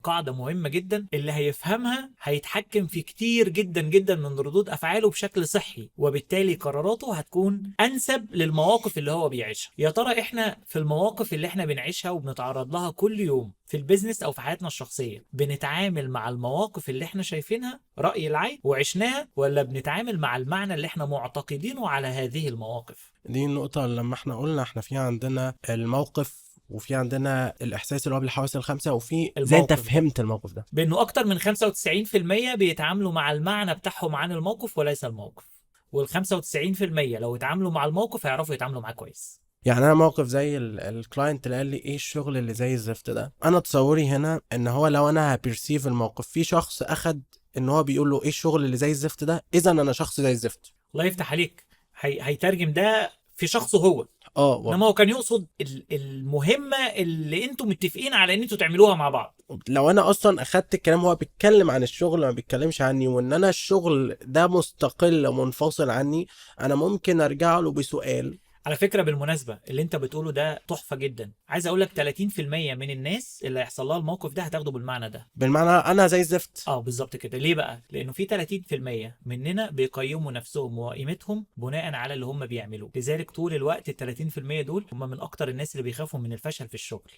قاعدة مهمة جدا، اللي هيفهمها هيتحكم في كتير جدا جدا من ردود أفعاله بشكل صحي، وبالتالي قراراته هتكون أنسب للمواقف اللي هو بيعيشها. يا ترى إحنا في المواقف اللي إحنا بنعيشها وبنتعرض لها كل يوم في البيزنس أو في حياتنا الشخصية، بنتعامل مع المواقف اللي إحنا شايفينها رأي العين وعشناها، ولا بنتعامل مع المعنى اللي إحنا معتقدينه على هذه المواقف؟ دي النقطة لما احنا قلنا احنا في عندنا الموقف، وفي عندنا الإحساس اللي هو بالحواس الخمسة، وفي زي انت الموقف ده فهمت الموقف ده. بأنه أكتر من 95% بيتعاملوا مع المعنى بتاعهم عن الموقف وليس الموقف، وال 95% لو اتعاملوا مع الموقف هيعرفوا يتعاملوا معاه كويس. يعني انا موقف زي الكلاينت اللي قال لي ايه الشغل اللي زي الزفت ده، انا تصوري هنا ان هو لو انا هبرسيف الموقف في شخص اخد ان هو بيقول له ايه الشغل اللي زي الزفت ده، اذا انا شخص زي الزفت. الله يفتح عليك. هيترجم ده في شخصه هو، اه. انما هو كان يقصد المهمة اللي انتوا متفقين على ان انتوا تعملوها مع بعض. لو انا اصلا اخدت الكلام هو بيتكلم عن الشغل ما بيتكلمش عني، وان انا الشغل ده مستقل ومنفصل عني، انا ممكن ارجع له بسؤال. على فكرة بالمناسبة اللي انت بتقوله ده تحفة جدا. عايز اقول لك 30% من الناس اللي هيحصل لها الموقف ده هتاخده بالمعنى ده. بالمعنى انا زي الزفت. اه بالظبط كده. ليه بقى؟ لانه في 30% مننا بيقيموا نفسهم وقيمتهم بناء على اللي هم بيعملوه، لذلك طول الوقت ال 30% دول هم من اكتر الناس اللي بيخافوا من الفشل في الشغل.